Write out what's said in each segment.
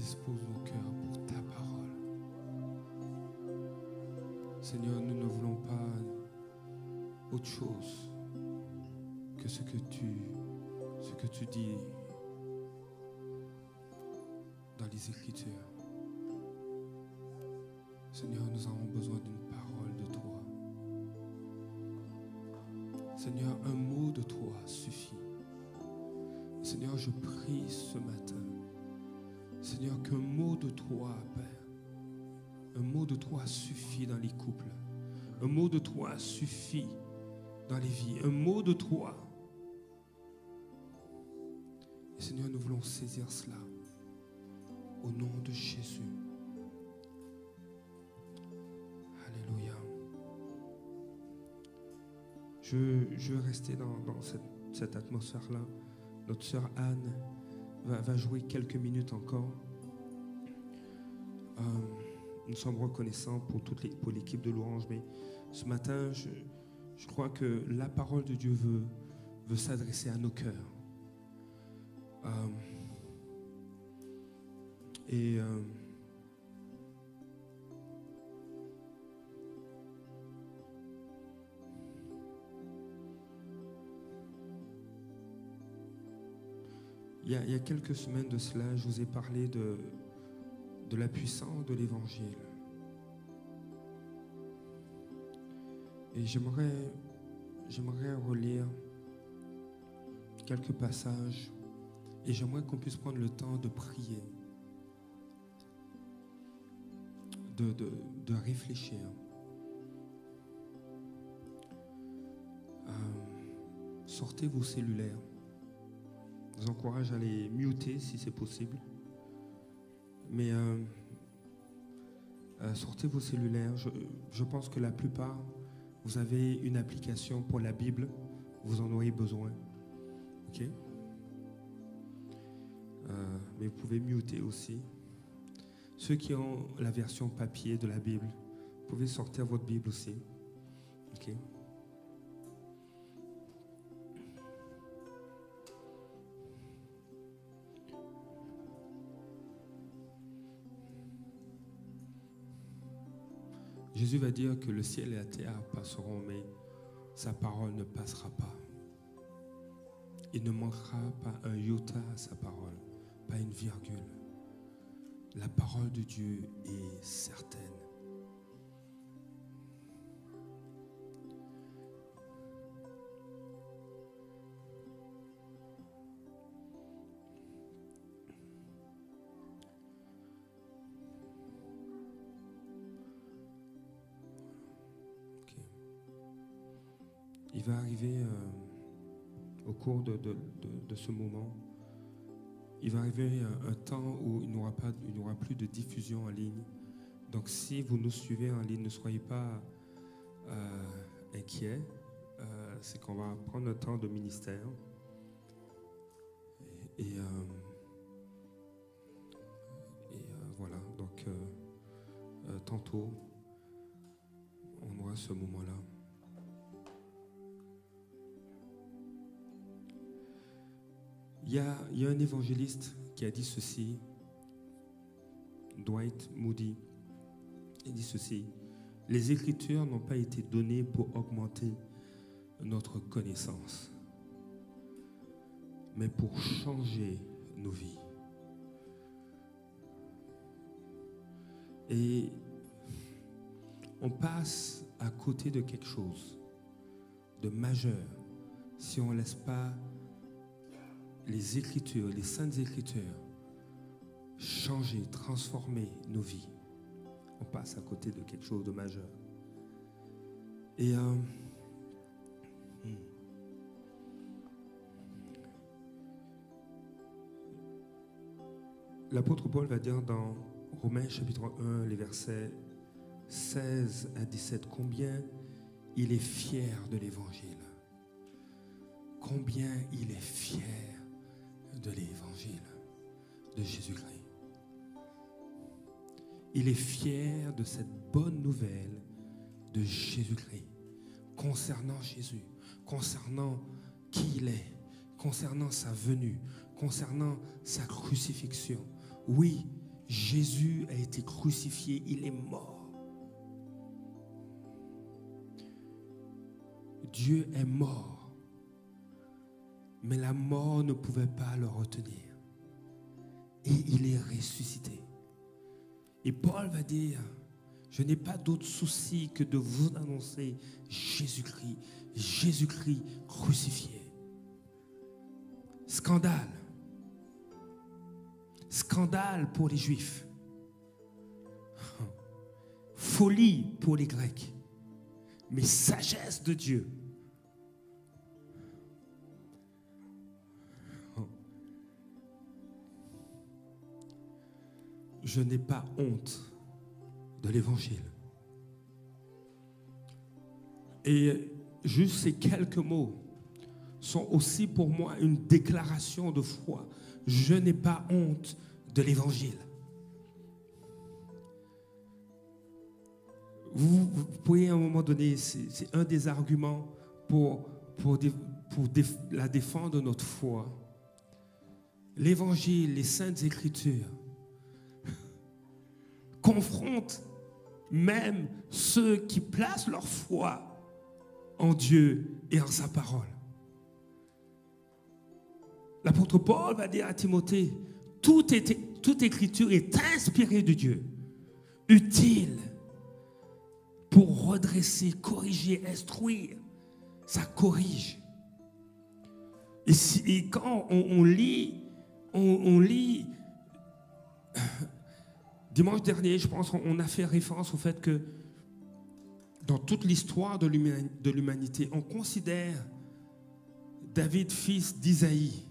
dispose nos cœurs pour ta parole. Seigneur, nous ne voulons pas autre chose que ce que tu dis dans les Écritures. Seigneur, nous avons besoin d'une parole de toi. Seigneur, un mot de toi suffit. Seigneur, je prie ce matin, Seigneur, qu'un mot de toi, Père, un mot de toi suffit dans les couples. Un mot de toi suffit dans les vies. Un mot de toi. Et Seigneur, nous voulons saisir cela au nom de Jésus. Alléluia. Je veux rester dans cette atmosphère-là. Notre sœur Anne va jouer quelques minutes encore. Nous sommes reconnaissants pour l'équipe de Louange, mais ce matin, je crois que la parole de Dieu veut s'adresser à nos cœurs. Il y a quelques semaines de cela, je vous ai parlé de la puissance de l'Évangile. Et j'aimerais relire quelques passages et j'aimerais qu'on puisse prendre le temps de prier, de réfléchir. Sortez vos cellulaires. Je vous encourage à les muter si c'est possible. Mais sortez vos cellulaires. Je pense que la plupart, vous avez une application pour la Bible. Vous en aurez besoin. OK? Mais vous pouvez muter aussi. Ceux qui ont la version papier de la Bible, vous pouvez sortir votre Bible aussi. OK? Jésus va dire que le ciel et la terre passeront, mais sa parole ne passera pas. Il ne manquera pas un iota à sa parole, pas une virgule. La parole de Dieu est certaine. Il va arriver au cours de ce moment, il va arriver un temps où il n'y aura plus de diffusion en ligne. Donc si vous nous suivez en ligne, ne soyez pas inquiets. C'est qu'on va prendre un temps de ministère. Et voilà, donc tantôt, on aura ce moment-là. Il y a un évangéliste qui a dit ceci, Dwight Moody. Il dit ceci: les Écritures n'ont pas été données pour augmenter notre connaissance, mais pour changer nos vies. Et on passe à côté de quelque chose de majeur si on ne laisse pas les Écritures, les Saintes Écritures, changer, transformer nos vies. On passe à côté de quelque chose de majeur. Et l'apôtre Paul va dire dans Romains chapitre 1, les versets 16 à 17, combien il est fier de l'Évangile. Combien il est fier de l'Évangile de Jésus-Christ. Il est fier de cette bonne nouvelle de Jésus-Christ concernant Jésus, concernant qui il est, concernant sa venue, concernant sa crucifixion. Oui, Jésus a été crucifié, il est mort. Dieu est mort, mais la mort ne pouvait pas le retenir. Et il est ressuscité. Et Paul va dire, je n'ai pas d'autre souci que de vous annoncer Jésus-Christ, Jésus-Christ crucifié. Scandale. Scandale pour les Juifs. Folie pour les Grecs. Mais sagesse de Dieu. Je n'ai pas honte de l'évangile. Et juste ces quelques mots sont aussi pour moi une déclaration de foi. Je n'ai pas honte de l'évangile. Vous pouvez à un moment donné, c'est un des arguments pour la défense de notre foi. L'évangile, les saintes écritures confrontent même ceux qui placent leur foi en Dieu et en sa parole. L'apôtre Paul va dire à Timothée, toute écriture est inspirée de Dieu, utile pour redresser, corriger, instruire. Ça corrige. Et quand on lit, dimanche dernier, je pense qu'on a fait référence au fait que dans toute l'histoire de l'humanité, on considère David, fils d'Isaïe,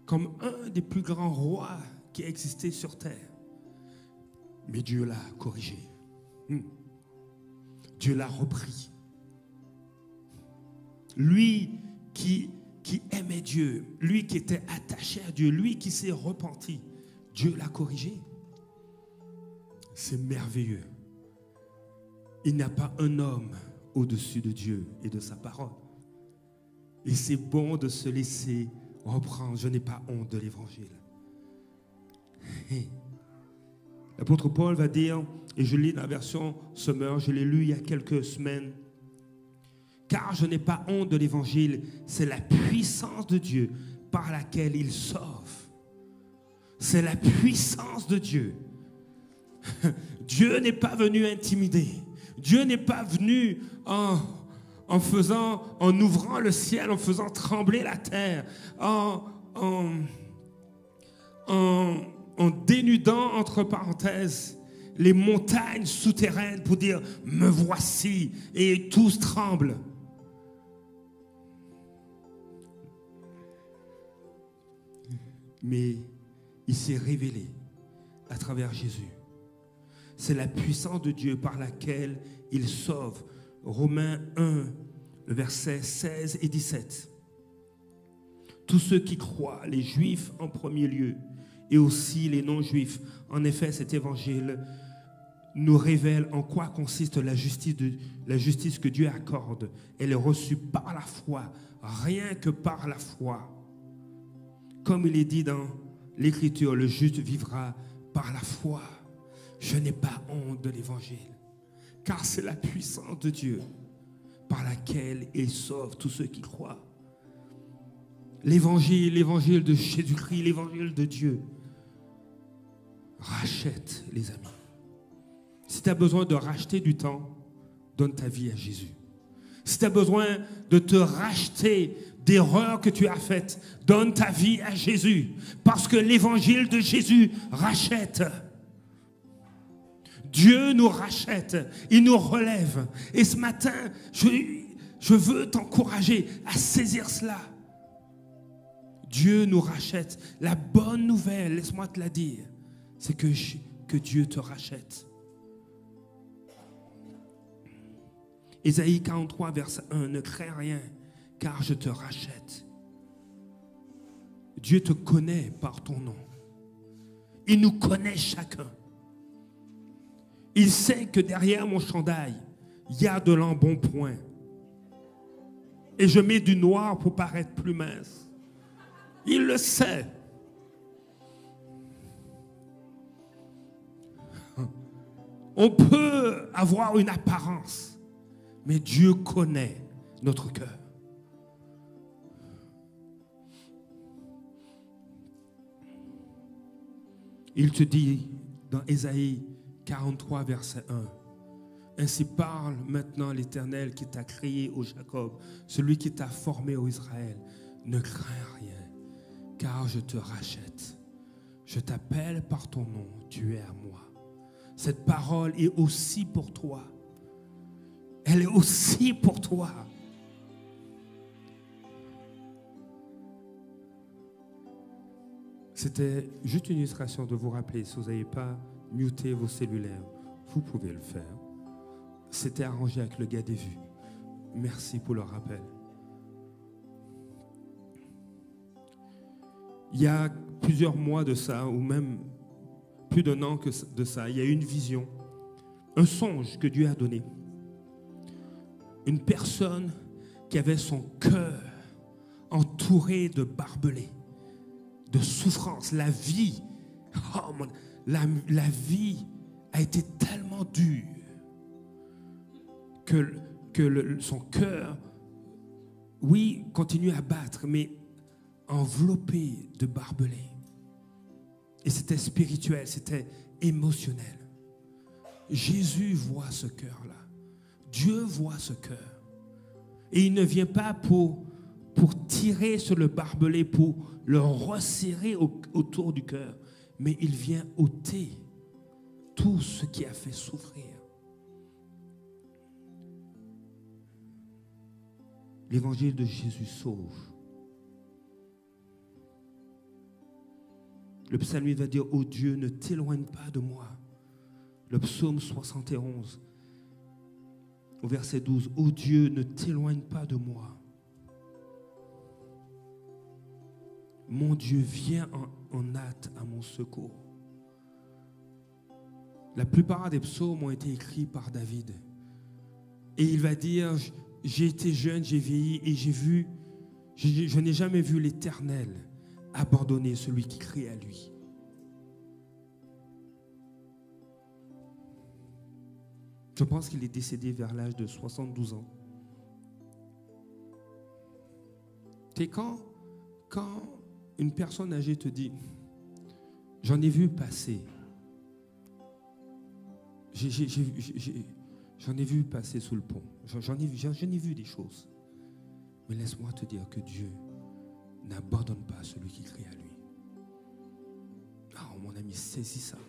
comme un des plus grands rois qui a existé sur terre. Mais Dieu l'a corrigé. Dieu l'a repris. Lui qui aimait Dieu, lui qui était attaché à Dieu, lui qui s'est repenti, Dieu l'a corrigé. C'est merveilleux. Il n'y a pas un homme au-dessus de Dieu et de sa parole. Et c'est bon de se laisser reprendre. Je n'ai pas honte de l'évangile. L'apôtre Paul va dire, et je lis dans la version Sommer, je l'ai lu il y a quelques semaines, car je n'ai pas honte de l'évangile, c'est la puissance de Dieu par laquelle il sauve. C'est la puissance de Dieu. Dieu n'est pas venu intimider. Dieu n'est pas venu en ouvrant le ciel, en faisant trembler la terre, en dénudant, entre parenthèses, les montagnes souterraines pour dire « me voici » et tous tremblent. Mais il s'est révélé à travers Jésus. C'est la puissance de Dieu par laquelle il sauve. Romains 1, le verset 16 et 17. Tous ceux qui croient, les Juifs en premier lieu, et aussi les non-Juifs. En effet, cet évangile nous révèle en quoi consiste la justice que Dieu accorde. Elle est reçue par la foi, rien que par la foi. Comme il est dit dans l'Écriture, le juste vivra par la foi. Je n'ai pas honte de l'évangile, car c'est la puissance de Dieu par laquelle il sauve tous ceux qui croient. L'évangile de Jésus-Christ, l'évangile de Dieu rachète, les amis. Si tu as besoin de racheter du temps, donne ta vie à Jésus. Si tu as besoin de te racheter d'erreurs que tu as faites, donne ta vie à Jésus. Parce que l'évangile de Jésus rachète. Dieu nous rachète, il nous relève. Et ce matin, je veux t'encourager à saisir cela. Dieu nous rachète. La bonne nouvelle, laisse-moi te la dire, c'est que Dieu te rachète. Ésaïe 43, verset 1, ne crains rien, car je te rachète. Dieu te connaît par ton nom. Il nous connaît chacun. Il sait que derrière mon chandail, il y a de l'embonpoint. Et je mets du noir pour paraître plus mince. Il le sait. On peut avoir une apparence, mais Dieu connaît notre cœur. Il te dit dans Ésaïe 43, verset 1, « Ainsi parle maintenant l'Éternel qui t'a créé, ô Jacob, celui qui t'a formé, ô Israël. Ne crains rien, car je te rachète. Je t'appelle par ton nom, tu es à moi. » Cette parole est aussi pour toi. Elle est aussi pour toi. C'était juste une illustration de vous rappeler, si vous n'avez pas muté vos cellulaires, vous pouvez le faire. C'était arrangé avec le gars des vues. Merci pour le rappel. Il y a plusieurs mois de ça, ou même plus d'un an de ça, il y a eu une vision, un songe que Dieu a donné. Une personne qui avait son cœur entouré de barbelés, de souffrance. La vie, la vie a été tellement dure que son cœur, oui, continue à battre, mais enveloppé de barbelés. Et c'était spirituel, c'était émotionnel. Jésus voit ce cœur-là. Dieu voit ce cœur. Et il ne vient pas pour tirer sur le barbelé, pour le resserrer autour du cœur, mais il vient ôter tout ce qui a fait souffrir. L'évangile de Jésus sauve. Le psalmiste va dire, « Oh Dieu, ne t'éloigne pas de moi. » Le psaume 71, au verset 12, « Oh Dieu, ne t'éloigne pas de moi. » Mon Dieu, viens en hâte à mon secours. La plupart des psaumes ont été écrits par David. Et il va dire, j'ai été jeune, j'ai vieilli et je n'ai jamais vu l'Éternel abandonner celui qui crie à lui. Je pense qu'il est décédé vers l'âge de 72 ans. C'est quand une personne âgée te dit, j'en ai vu passer, j'en ai vu passer sous le pont, j'en ai vu des choses. Mais laisse-moi te dire que Dieu n'abandonne pas celui qui crie à lui. Oh, mon ami, saisis ça.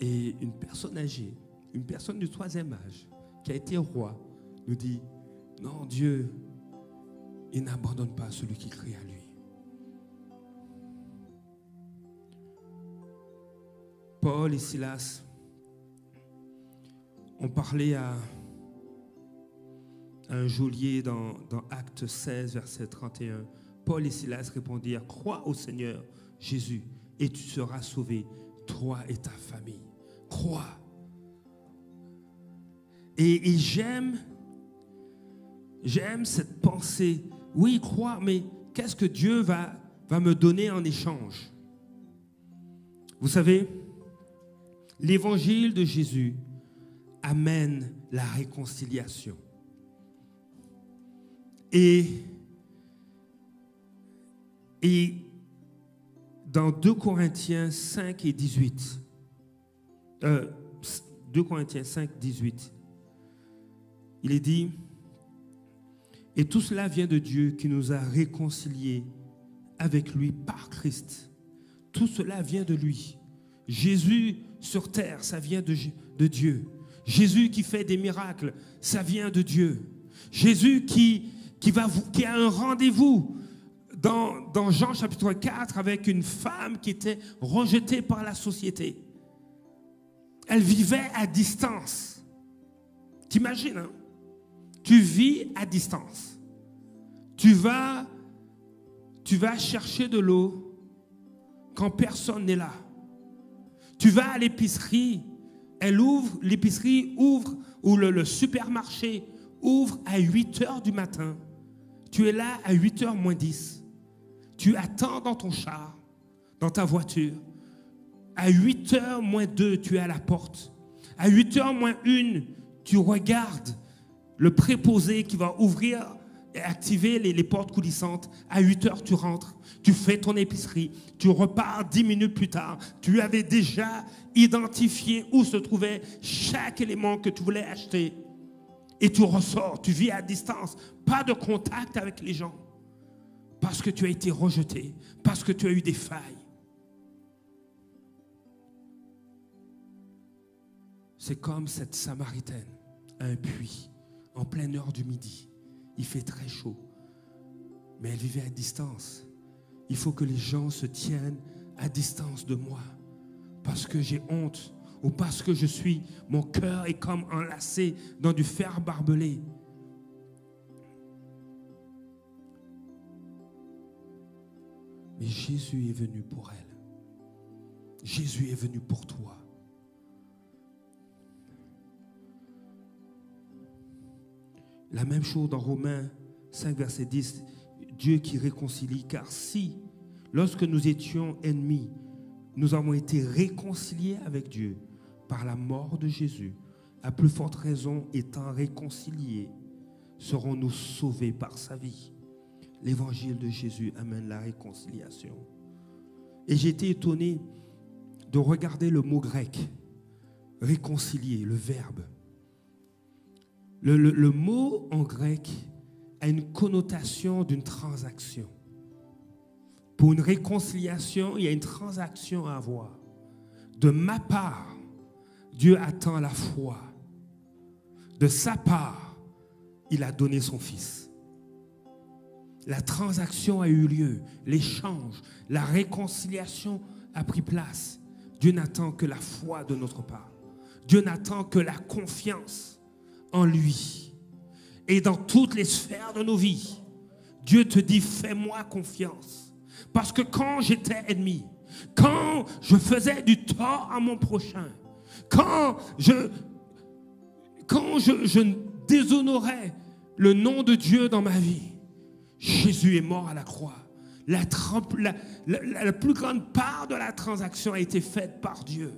Et une personne âgée, une personne du 3e âge, qui a été roi, nous dit, non, Dieu, il n'abandonne pas celui qui crie à lui. Paul et Silas ont parlé à un geôlier dans Actes 16, verset 31. Paul et Silas répondirent, « Crois au Seigneur Jésus et tu seras sauvé, toi et ta famille. » Crois. Et j'aime cette pensée. Oui, crois, mais qu'est-ce que Dieu va me donner en échange? Vous savez, l'évangile de Jésus amène la réconciliation. Et dans 2 Corinthiens 5 et 18, 2 Corinthiens 5, 18, il est dit, « Et tout cela vient de Dieu qui nous a réconciliés avec lui par Christ. » Tout cela vient de lui. Jésus sur terre, ça vient de Dieu. Jésus qui fait des miracles, ça vient de Dieu. Jésus qui a un rendez-vous dans Jean chapitre 4 avec une femme qui était rejetée par la société. Elle vivait à distance. T'imagines, hein? Tu vis à distance. Tu vas chercher de l'eau quand personne n'est là. Tu vas à l'épicerie, l'épicerie ouvre, ou le supermarché ouvre à 8h du matin. Tu es là à 8h moins 10. Tu attends dans ton char, dans ta voiture. À 8h moins 2, tu es à la porte. À 8h moins 1, tu regardes le préposé qui va ouvrir et activer les portes coulissantes. À 8h, tu rentres, tu fais ton épicerie, tu repars 10 minutes plus tard. Tu avais déjà identifié où se trouvait chaque élément que tu voulais acheter. Et tu ressors, tu vis à distance, pas de contact avec les gens. Parce que tu as été rejeté, parce que tu as eu des failles. C'est comme cette Samaritaine à un puits, en pleine heure du midi. Il fait très chaud, mais elle vivait à distance. Il faut que les gens se tiennent à distance de moi, parce que j'ai honte, ou parce que mon cœur est comme enlacé dans du fer barbelé. Mais Jésus est venu pour elle. Jésus est venu pour toi. La même chose dans Romains 5, verset 10, Dieu qui réconcilie, car si, lorsque nous étions ennemis, nous avons été réconciliés avec Dieu par la mort de Jésus, à plus forte raison, étant réconciliés, serons-nous sauvés par sa vie. L'évangile de Jésus amène la réconciliation. Et j'ai été étonné de regarder le mot grec, réconcilier, le verbe. Le mot en grec a une connotation d'une transaction. Pour une réconciliation, il y a une transaction à avoir. De ma part, Dieu attend la foi. De sa part, il a donné son Fils. La transaction a eu lieu, l'échange, la réconciliation a pris place. Dieu n'attend que la foi de notre part. Dieu n'attend que la confiance en lui. Et dans toutes les sphères de nos vies, Dieu te dit, fais-moi confiance. Parce que quand j'étais ennemi, quand je faisais du tort à mon prochain, quand je déshonorais le nom de Dieu dans ma vie, Jésus est mort à la croix. La plus grande part de la transaction a été faite par Dieu.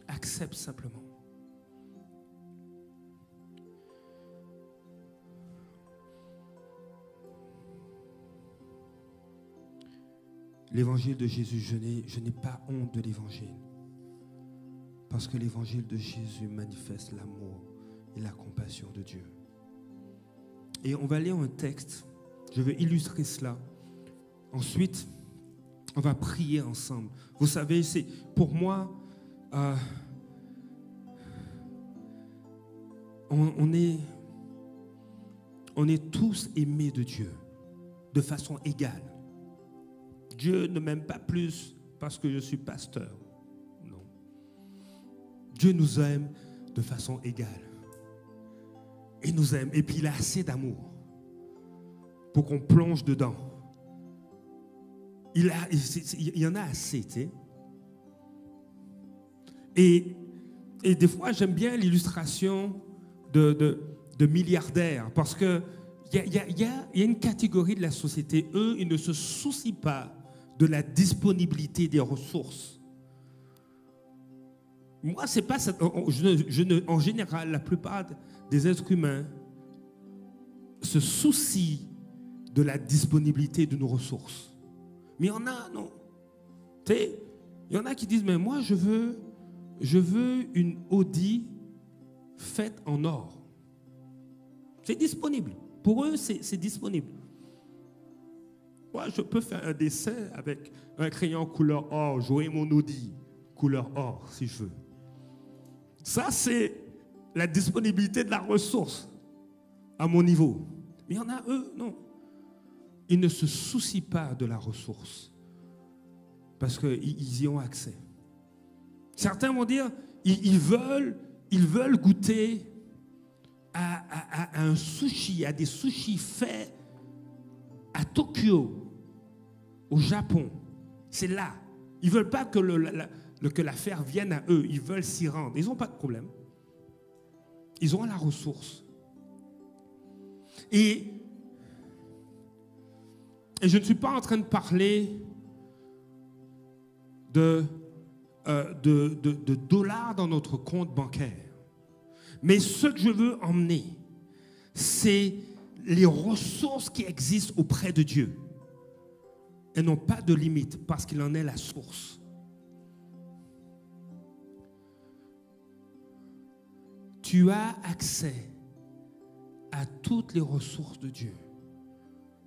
Accepte simplement. L'évangile de Jésus, je n'ai pas honte de l'évangile. Parce que l'évangile de Jésus manifeste l'amour et la compassion de Dieu. Et on va lire un texte. Je vais illustrer cela. Ensuite, on va prier ensemble. Vous savez, c'est pour moi, on est tous aimés de Dieu de façon égale. Dieu ne m'aime pas plus parce que je suis pasteur. Non. Dieu nous aime de façon égale. Il nous aime. Et puis il a assez d'amour pour qu'on plonge dedans. Il y en a assez, tu sais. Et des fois, j'aime bien l'illustration de milliardaires parce que il y a une catégorie de la société, eux, ils ne se soucient pas de la disponibilité des ressources. Moi, c'est pas ça. En général, la plupart des êtres humains se soucient de la disponibilité de nos ressources. Mais il y en a, non. Tu sais, il y en a qui disent, mais moi, je veux une Audi faite en or. C'est disponible. Pour eux, c'est disponible. Moi, je peux faire un dessin avec un crayon couleur or, jouer mon Audi couleur or, si je veux. Ça, c'est la disponibilité de la ressource à mon niveau. Mais il y en a, eux, non. Ils ne se soucient pas de la ressource parce qu'ils y ont accès. Certains vont dire, ils veulent goûter à un sushi, à des sushis faits à Tokyo, au Japon. C'est là. Ils ne veulent pas que l'affaire vienne à eux. Ils veulent s'y rendre. Ils n'ont pas de problème. Ils ont la ressource. Et je ne suis pas en train de parler de de dollars dans notre compte bancaire. Mais ce que je veux emmener, c'est les ressources qui existent auprès de Dieu. Elles n'ont pas de limite parce qu'il en est la source. Tu as accès à toutes les ressources de Dieu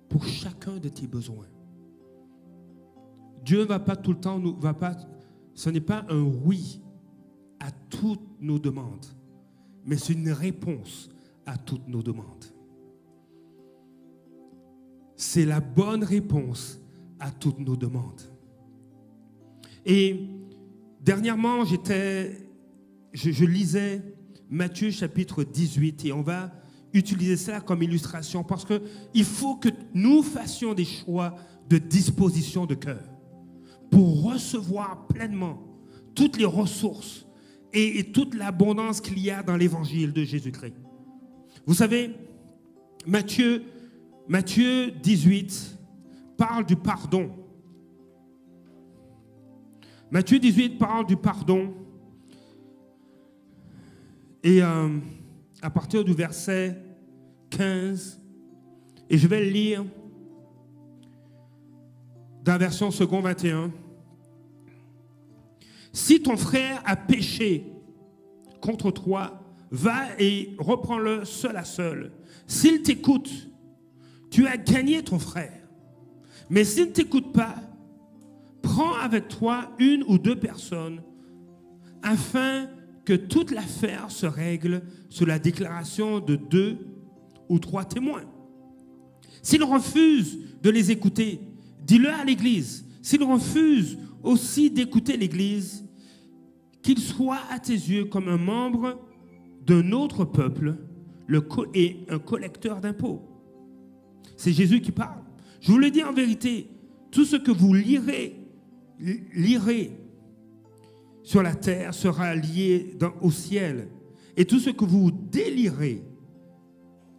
pour chacun de tes besoins. Dieu ne va pas tout le temps, ce n'est pas un oui à toutes nos demandes, mais c'est une réponse à toutes nos demandes. C'est la bonne réponse à toutes nos demandes. Et dernièrement, je lisais Matthieu chapitre 18 et on va utiliser ça comme illustration parce qu'il faut que nous fassions des choix de disposition de cœur pour recevoir pleinement toutes les ressources et toute l'abondance qu'il y a dans l'évangile de Jésus-Christ. Vous savez, Matthieu 18 parle du pardon. Matthieu 18 parle du pardon. Et à partir du verset 15, et je vais le lire dans la version second 21. Si ton frère a péché contre toi, va et reprends-le seul à seul. S'il t'écoute, tu as gagné ton frère. Mais s'il ne t'écoute pas, prends avec toi une ou deux personnes afin que toute l'affaire se règle sur la déclaration de 2 ou 3 témoins. S'il refuse de les écouter, dis-le à l'Église. S'il refuse aussi d'écouter l'Église, qu'il soit à tes yeux comme un membre d'un autre peuple et un collecteur d'impôts. C'est Jésus qui parle. Je vous le dis en vérité, tout ce que vous lirez sur la terre sera lié au ciel. Et tout ce que vous délirez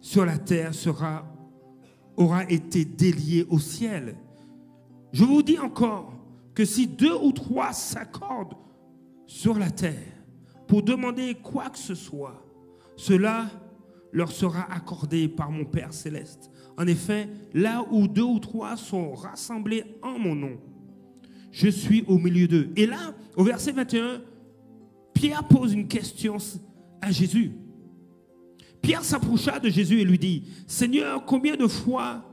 sur la terre aura été délié au ciel. Je vous dis encore que si 2 ou 3 s'accordent sur la terre pour demander quoi que ce soit, cela leur sera accordé par mon Père céleste. En effet, là où 2 ou 3 sont rassemblés en mon nom, je suis au milieu d'eux. Et là, au verset 21, Pierre pose une question à Jésus. Pierre s'approcha de Jésus et lui dit, « Seigneur, combien de fois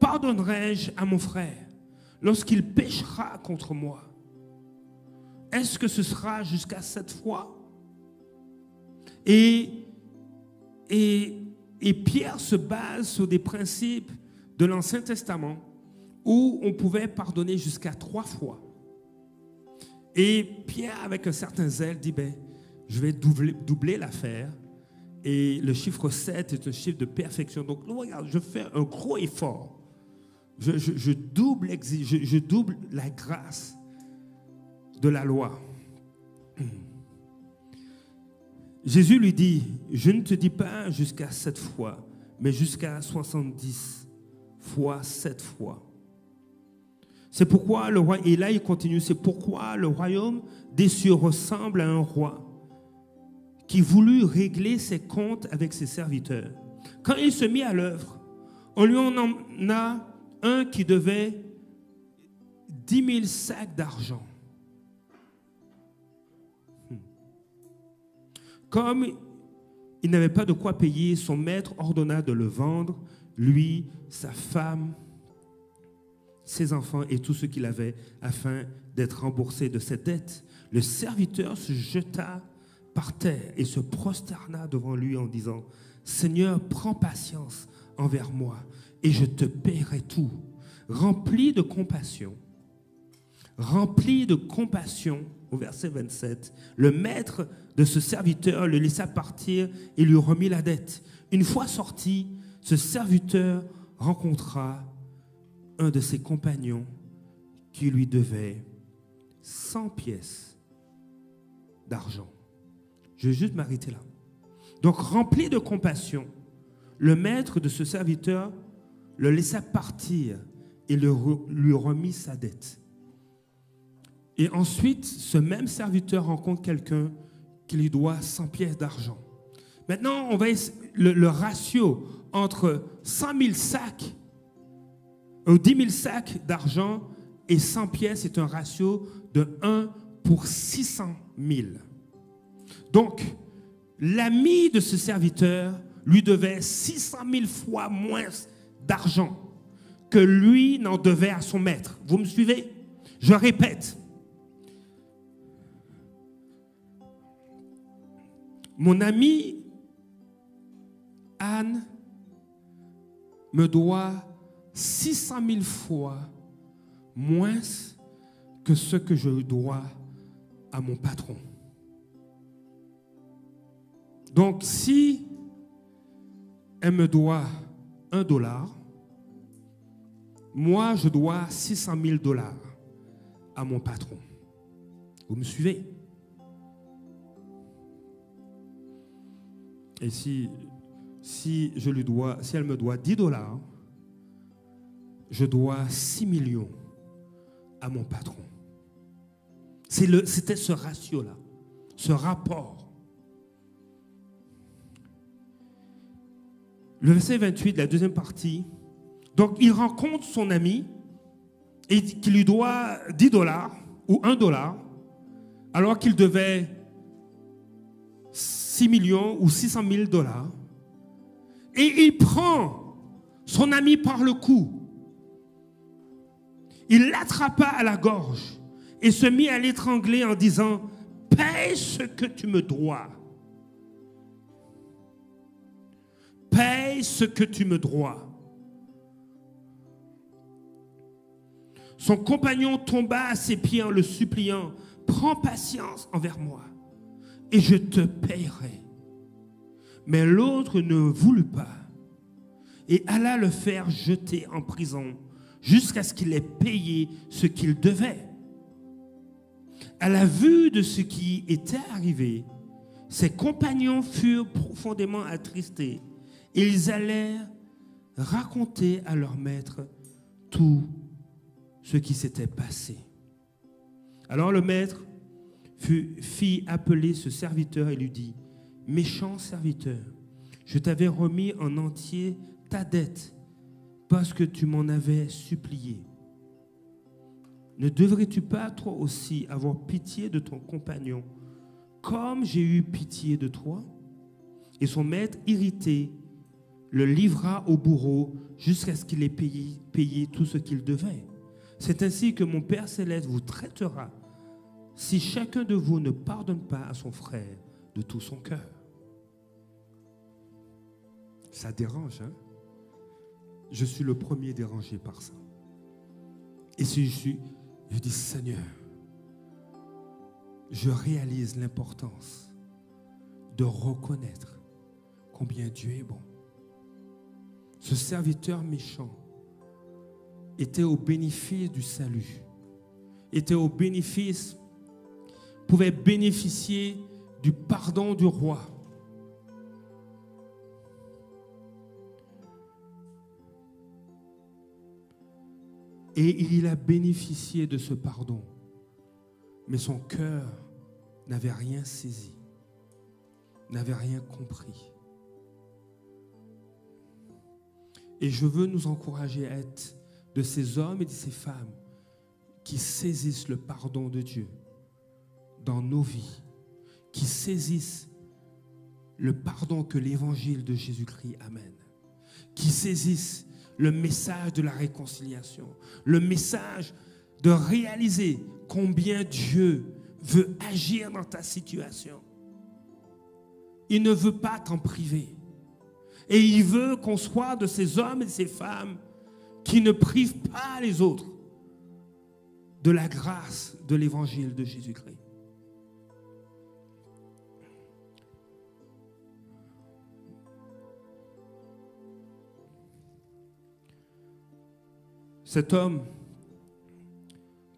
pardonnerai-je à mon frère lorsqu'il péchera contre moi? Est-ce que ce sera jusqu'à 7 fois? » Et Pierre se base sur des principes de l'Ancien Testament où on pouvait pardonner jusqu'à 3 fois. Et Pierre, avec un certain zèle, dit, je vais doubler l'affaire. Et le chiffre 7 est un chiffre de perfection. Donc, regarde, je fais un gros effort. Je double la grâce de la loi. Jésus lui dit, je ne te dis pas jusqu'à 7 fois, mais jusqu'à 70 fois 7 fois. C'est pourquoi le roi, et là il continue, c'est pourquoi le royaume des cieux ressemble à un roi qui voulut régler ses comptes avec ses serviteurs. Quand il se mit à l'œuvre, on lui en a un qui devait 10 000 sacs d'argent. Comme il n'avait pas de quoi payer, son maître ordonna de le vendre, lui, sa femme, ses enfants et tout ce qu'il avait, afin d'être remboursé de cette dette. Le serviteur se jeta par terre et se prosterna devant lui en disant, « Seigneur, prends patience envers moi et je te paierai tout. » Rempli de compassion, au verset 27, le maître de ce serviteur le laissa partir et lui remit la dette. Une fois sorti, ce serviteur rencontra un de ses compagnons qui lui devait 100 pièces d'argent. Je vais juste m'arrêter là. Donc, rempli de compassion, le maître de ce serviteur le laissa partir et lui remit sa dette. Et ensuite, ce même serviteur rencontre quelqu'un qui lui doit 100 pièces d'argent. Maintenant, on va le ratio entre 100 000 sacs ou 10 000 sacs d'argent et 100 pièces est un ratio de 1 pour 600 000. Donc, l'ami de ce serviteur lui devait 600 000 fois moins d'argent que lui n'en devait à son maître. Vous me suivez? Je répète. Mon ami Anne me doit 600 000 fois moins que ce que je dois à mon patron. Donc, si elle me doit $1, moi, je dois 600 000 $ à mon patron. Vous me suivez? Et si elle me doit $10, je dois 6 millions à mon patron. C'était ce ratio-là, ce rapport. Le verset 28, la deuxième partie. Donc, il rencontre son ami et qui lui doit $10 ou $1, alors qu'il devait 6 millions ou 600 000 $. Et il prend son ami par le cou. Il l'attrapa à la gorge et se mit à l'étrangler en disant « Paye ce que tu me dois. Paye ce que tu me dois. » Son compagnon tomba à ses pieds en le suppliant « Prends patience envers moi et je te payerai. » Mais l'autre ne voulut pas et alla le faire jeter en prison jusqu'à ce qu'il ait payé ce qu'il devait. À la vue de ce qui était arrivé, ses compagnons furent profondément attristés et ils allèrent raconter à leur maître tout ce qui s'était passé. Alors le maître fit appeler ce serviteur et lui dit « Méchant serviteur, je t'avais remis en entier ta dette parce que tu m'en avais supplié. Ne devrais-tu pas toi aussi avoir pitié de ton compagnon comme j'ai eu pitié de toi ?» Et son maître, irrité, le livra au bourreau jusqu'à ce qu'il ait payé tout ce qu'il devait. C'est ainsi que mon Père Céleste vous traitera si chacun de vous ne pardonne pas à son frère de tout son cœur. Ça dérange, hein? Je suis le premier dérangé par ça. Et si je dis, Seigneur, je réalise l'importance de reconnaître combien Dieu est bon. Ce serviteur méchant était au bénéfice du salut, pouvait bénéficier du pardon du roi. Et il a bénéficié de ce pardon. Mais son cœur n'avait rien saisi, n'avait rien compris. Et je veux nous encourager à être de ces hommes et de ces femmes qui saisissent le pardon de Dieu dans nos vies, qui saisissent le pardon que l'évangile de Jésus-Christ amène, qui saisissent le message de la réconciliation, le message de réaliser combien Dieu veut agir dans ta situation. Il ne veut pas t'en priver. Et il veut qu'on soit de ces hommes et de ces femmes qui ne privent pas les autres de la grâce de l'évangile de Jésus-Christ. Cet homme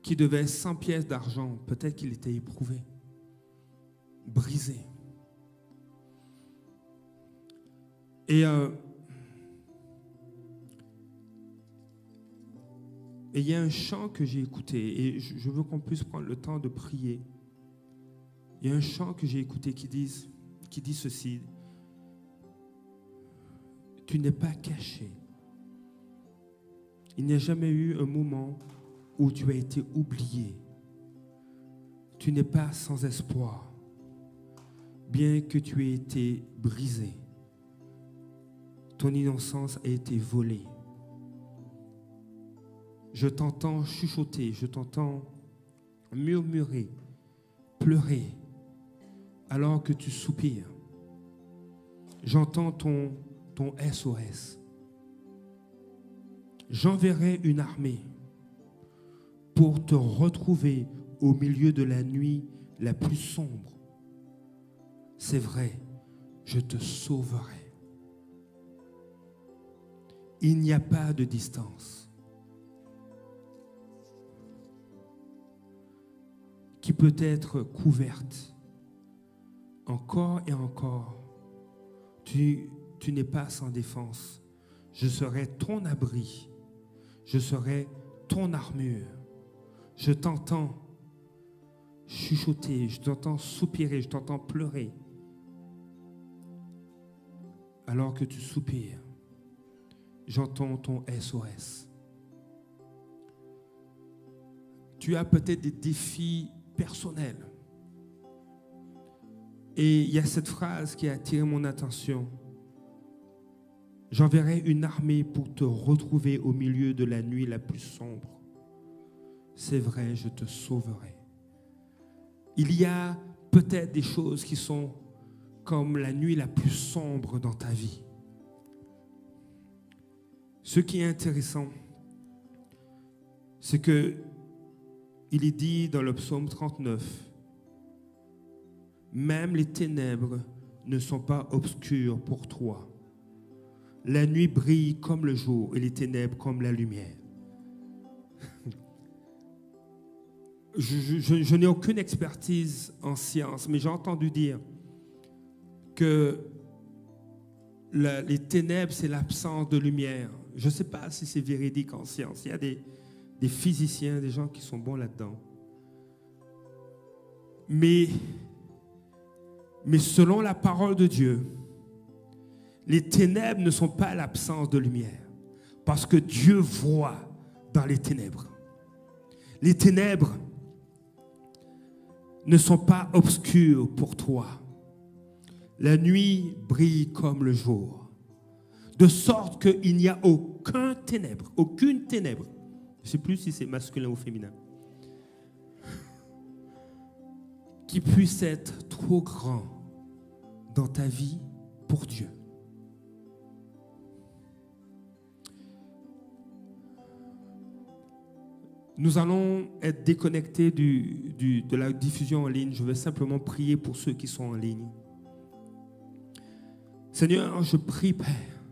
qui devait 100 pièces d'argent, peut-être qu'il était éprouvé, brisé. Et Et il y a un chant que j'ai écouté, et je veux qu'on puisse prendre le temps de prier. Il y a un chant que j'ai écouté qui dit ceci. Tu n'es pas caché. Il n'y a jamais eu un moment où tu as été oublié. Tu n'es pas sans espoir, bien que tu aies été brisé. Ton innocence a été volée. Je t'entends chuchoter, je t'entends murmurer, pleurer, alors que tu soupires. J'entends ton SOS. J'enverrai une armée pour te retrouver au milieu de la nuit la plus sombre. C'est vrai, je te sauverai. Il n'y a pas de distance qui peut être couverte. Encore et encore, tu n'es pas sans défense. Je serai ton abri. Je serai ton armure. Je t'entends chuchoter, je t'entends soupirer, je t'entends pleurer. Alors que tu soupires, j'entends ton SOS. Tu as peut-être des défis personnels. Et il y a cette phrase qui a attiré mon attention. J'enverrai une armée pour te retrouver au milieu de la nuit la plus sombre. C'est vrai, je te sauverai. Il y a peut-être des choses qui sont comme la nuit la plus sombre dans ta vie. Ce qui est intéressant, c'est que il est dit dans le psaume 39, même les ténèbres ne sont pas obscures pour toi. La nuit brille comme le jour et les ténèbres comme la lumière. Je n'ai aucune expertise en science, mais j'ai entendu dire que les ténèbres, c'est l'absence de lumière. Je ne sais pas si c'est véridique en science. Il y a des physiciens, des gens qui sont bons là-dedans. Mais selon la parole de Dieu, les ténèbres ne sont pas l'absence de lumière, parce que Dieu voit dans les ténèbres. Les ténèbres ne sont pas obscures pour toi. La nuit brille comme le jour, de sorte qu'il n'y a aucune ténèbre, je ne sais plus si c'est masculin ou féminin, qui puisse être trop grand dans ta vie pour Dieu. Nous allons être déconnectés de la diffusion en ligne. Je vais simplement prier pour ceux qui sont en ligne. Seigneur, je prie, Père.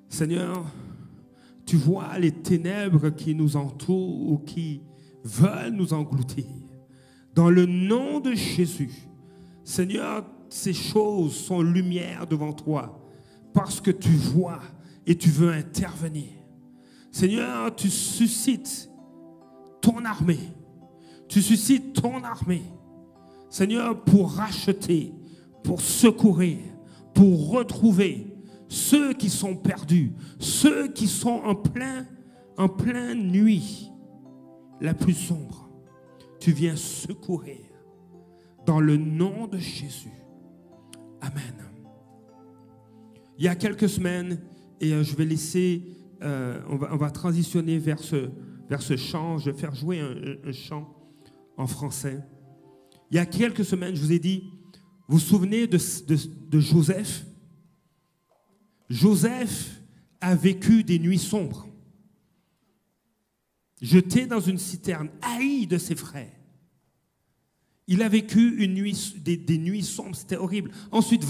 Seigneur, tu vois les ténèbres qui nous entourent ou qui veulent nous engloutir. Dans le nom de Jésus, Seigneur, ces choses sont lumière devant toi parce que tu vois et tu veux intervenir. Seigneur, tu suscites ton armée. Tu suscites ton armée. Seigneur, pour racheter, pour secourir, pour retrouver ceux qui sont perdus, ceux qui sont en pleine nuit, la plus sombre. Tu viens secourir dans le nom de Jésus. Amen. Il y a quelques semaines, et je vais laisser, on va transitionner vers ce chant. Je vais faire jouer un chant en français. Il y a quelques semaines, je vous ai dit, vous vous souvenez de Joseph? Joseph a vécu des nuits sombres. Jeté dans une citerne, haï de ses frères. Il a vécu des nuits sombres, c'était horrible. Ensuite,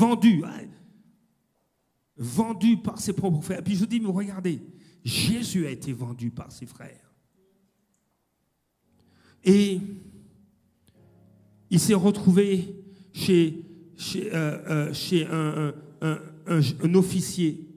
vendu par ses propres frères. Puis je vous dis, mais regardez, Jésus a été vendu par ses frères. Et il s'est retrouvé chez un officier